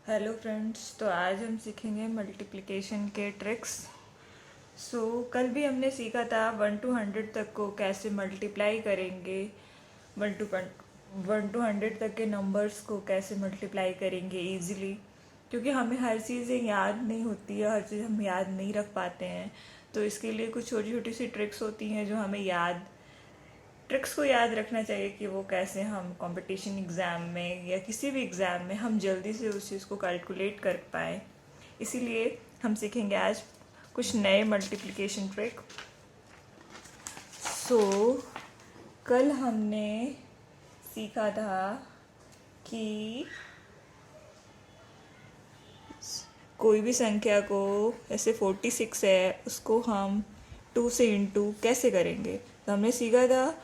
Hello friends, तो आज हम सीखेंगे मल्टीप्लिकेशन के ट्रिक्स। कल भी हमने सीखा था 1 to 100 तक को कैसे मल्टीप्लाई करेंगे। 1 to 100 तक के नंबर्स को कैसे मल्टीप्लाई करेंगे इजीली, क्योंकि हमें हर चीज़ें याद नहीं होती है, हर चीज़ हम याद नहीं रख पाते हैं। तो इसके लिए कुछ छोटी छोटी सी ट्रिक्स होती हैं जो हमें ट्रिक्स को याद रखना चाहिए कि वो कैसे हम कंपटीशन एग्ज़ाम में या किसी भी एग्ज़ाम में हम जल्दी से उस चीज़ को कैलकुलेट कर पाए। इसीलिए हम सीखेंगे आज कुछ नए मल्टीप्लिकेशन ट्रिक। कल हमने सीखा था कि कोई भी संख्या को, जैसे 46 है, उसको हम 2 से इंटू कैसे करेंगे। तो हमने सीखा था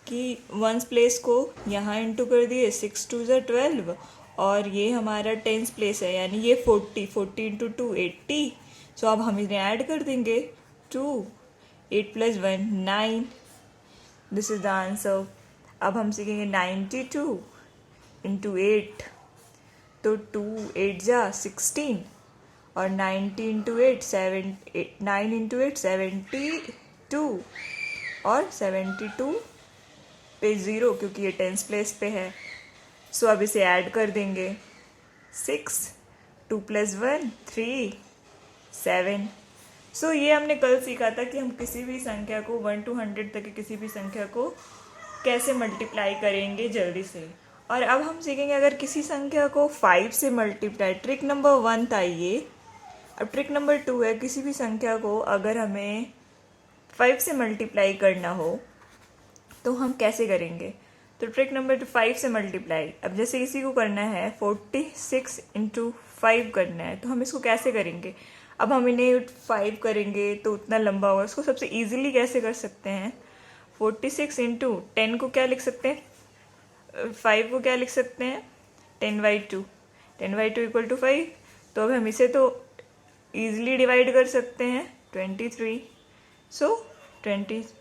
कि वंस प्लेस को यहाँ इंटू कर दिए, 6 2 = 12, और ये हमारा टेंस प्लेस है, यानी ये 40 इंटू 2 80। अब हम इन्हें ऐड कर देंगे, 2 8 + 1 9। This is the answer. अब हम सीखेंगे 92 इंटू 8, तो 2 8 जा 16, और 90 इंटू 8 9 इंटू 8 72, और 72 पे 0 क्योंकि ये टेंस प्लेस पे है। अब इसे ऐड कर देंगे, 6 2 + 1 3 7। ये हमने कल सीखा था कि हम किसी भी संख्या को 1 to 100 तक की किसी भी संख्या को कैसे मल्टीप्लाई करेंगे जल्दी से। और अब हम सीखेंगे अगर किसी संख्या को 5 से मल्टीप्लाई। ट्रिक नंबर 1 था ये। अब ट्रिक नंबर 2 है, किसी भी संख्या को अगर हमें 5 से मल्टीप्लाई करना हो तो हम कैसे करेंगे। तो ट्रिक नंबर 5 से मल्टीप्लाई, अब जैसे इसी को करना है 46 इंटू 5 करना है, तो हम इसको कैसे करेंगे। अब हम इन्हें 5 करेंगे तो उतना लंबा होगा, इसको सबसे ईजिली कैसे कर सकते हैं। 46 इंटू 10 को क्या लिख सकते हैं, 5 को क्या लिख सकते हैं, 10/2। 10/2 = 5। तो अब हम इसे तो ईजिली डिवाइड कर सकते हैं, 23। 22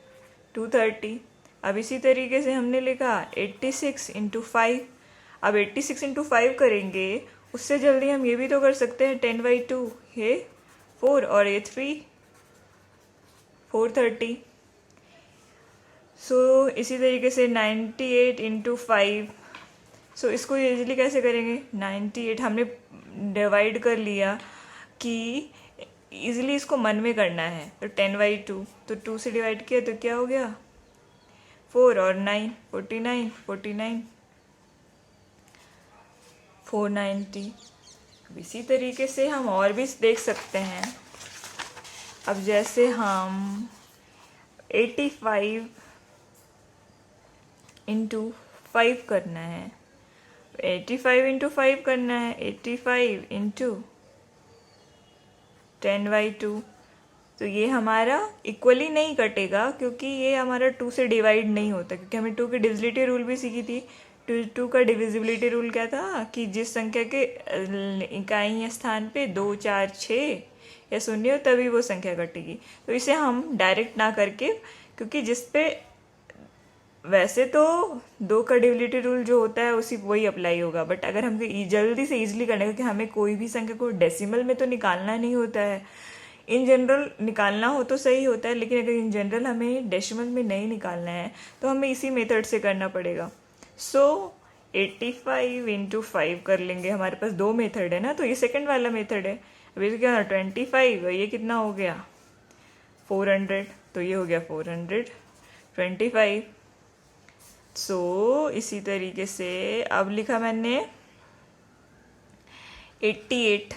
30। अब इसी तरीके से हमने लिखा 86 इंटू 5। अब 86 इंटू 5 करेंगे, उससे जल्दी हम ये भी तो कर सकते हैं, 10/2 ये 4 और ये 3, 430। इसी तरीके से 98 इंटू 5। इसको यूजली कैसे करेंगे, 98 हमने डिवाइड कर लिया कि ईजिली इसको मन में करना है, तो 10/2, तो 2 से डिवाइड किया तो क्या हो गया, 4 और 9 49 49 490। अब इसी तरीके से हम और भी देख सकते हैं। अब जैसे हम 85 इंटू 5 करना है, 85 इंटू 5 करना है, 85 इंटू 10/2। तो ये हमारा इक्वली नहीं कटेगा क्योंकि ये हमारा 2 से डिवाइड नहीं होता, क्योंकि हमें 2 की डिविजिबिलिटी रूल भी सीखी थी। 2 का डिविजिबिलिटी रूल क्या था कि जिस संख्या के इकाई या स्थान पे 2 4 6 या 0 हो तभी वो संख्या कटेगी। तो इसे हम डायरेक्ट ना करके, क्योंकि जिस पे वैसे तो 2 का डिविजिबिलिटी रूल जो होता है उसी वही अप्लाई होगा, बट अगर हमको जल्दी से ईजिली करना है, क्योंकि हमें कोई भी संख्या को डेसिमल में तो निकालना नहीं होता है, इन जनरल निकालना हो तो सही होता है, लेकिन अगर इन जनरल हमें डेसिमल में नहीं निकालना है तो हमें इसी मेथड से करना पड़ेगा। 85 इंटू 5 कर लेंगे, हमारे पास 2 मेथड है ना, तो ये सेकंड वाला मेथड है। अभी तो क्या 25, ये कितना हो गया 400, तो ये हो गया 425। इसी तरीके से अब लिखा मैंने 88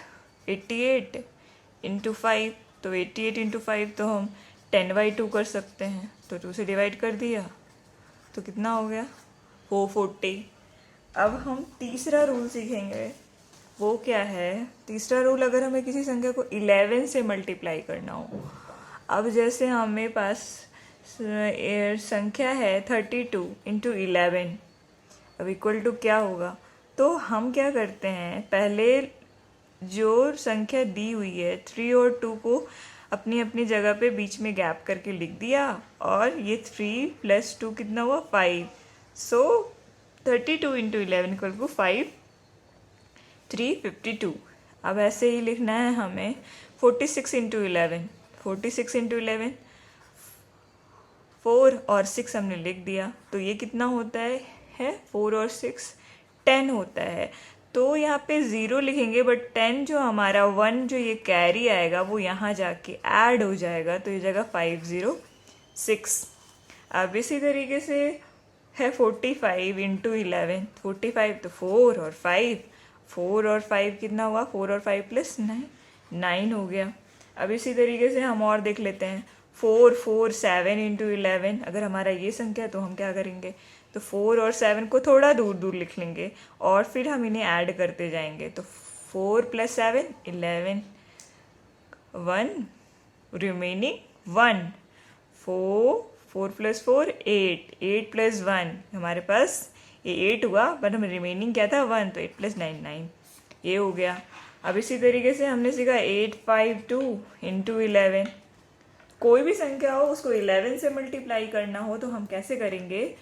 इंटू 5, तो 88 इंटू 5 तो हम 10/2 कर सकते हैं, तो 2 से डिवाइड कर दिया तो कितना हो गया 440। अब हम तीसरा रूल सीखेंगे, वो क्या है। तीसरा रूल, अगर हमें किसी संख्या को 11 से मल्टीप्लाई करना हो। अब जैसे हमें पास संख्या है 32 इंटू 11, अब इक्वल टू क्या होगा। तो हम क्या करते हैं, पहले जो संख्या दी हुई है 3 और 2 को अपनी अपनी जगह पे बीच में गैप करके लिख दिया, और ये 3 + 2 कितना हुआ 5। 32 इंटू 11 = 5। 352। अब ऐसे ही लिखना है हमें 46 इंटू 11, 46 इंटू 11, 4 और 6 हमने लिख दिया, तो ये कितना होता है 4 और 6 10 होता है। तो यहाँ पे 0 लिखेंगे, बट 10 जो हमारा 1 जो ये कैरी आएगा वो यहाँ जाके ऐड हो जाएगा, तो ये जगह 506। अब इसी तरीके से है 45 इंटू 11, 45 तो 4 और 5, 4 और 5 कितना हुआ, 4 और 5 प्लस 9, 9 हो गया। अब इसी तरीके से हम और देख लेते हैं 4 4 7 इंटू 11, अगर हमारा ये संख्या तो हम क्या करेंगे, तो 4 और 7 को थोड़ा दूर दूर लिख लेंगे और फिर हम इन्हें ऐड करते जाएंगे। तो 4 प्लस 7 11, 1 रिमेनिंग 1, 4 प्लस 4 8, 8 प्लस 1 हमारे पास ये 8 हुआ, पर हम रिमेनिंग क्या था 1, तो 8 प्लस 9 9, ये हो गया। अब इसी तरीके से हमने सीखा 852 इंटू 11, कोई भी संख्या हो उसको 11 से मल्टीप्लाई करना हो तो हम कैसे करेंगे,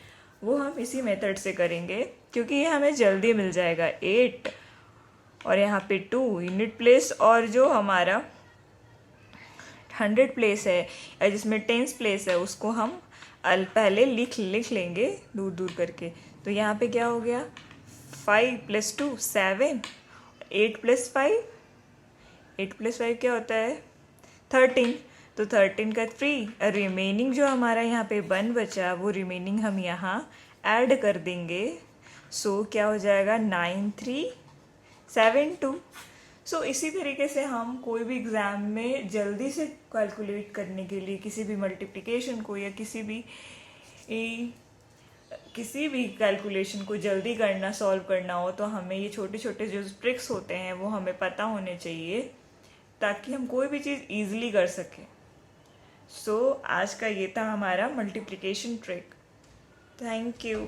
वो हम इसी मेथड से करेंगे, क्योंकि ये हमें जल्दी मिल जाएगा। 8 और यहाँ पे 2 यूनिट प्लेस, और जो हमारा 100 प्लेस है या जिसमें टेंस प्लेस है उसको हम पहले लिख लेंगे दूर दूर करके। तो यहाँ पे क्या हो गया, 5 प्लस 2 7, 8 प्लस 5, 8 प्लस 5 क्या होता है 13, तो 13 का 3, रिमेनिंग जो हमारा यहाँ पे 1 बचा वो रिमेनिंग हम यहाँ ऐड कर देंगे। सो क्या हो जाएगा 9372। सो इसी तरीके से हम कोई भी एग्ज़ाम में जल्दी से कैलकुलेट करने के लिए किसी भी मल्टीप्लिकेशन को या किसी भी कैलकुलेशन को जल्दी करना, सॉल्व करना हो, तो हमें ये छोटे छोटे जो ट्रिक्स होते हैं वो हमें पता होने चाहिए, ताकि हम कोई भी चीज़ ईजिली कर सकें। सो आज का ये था हमारा मल्टीप्लिकेशन ट्रिक। Thank you.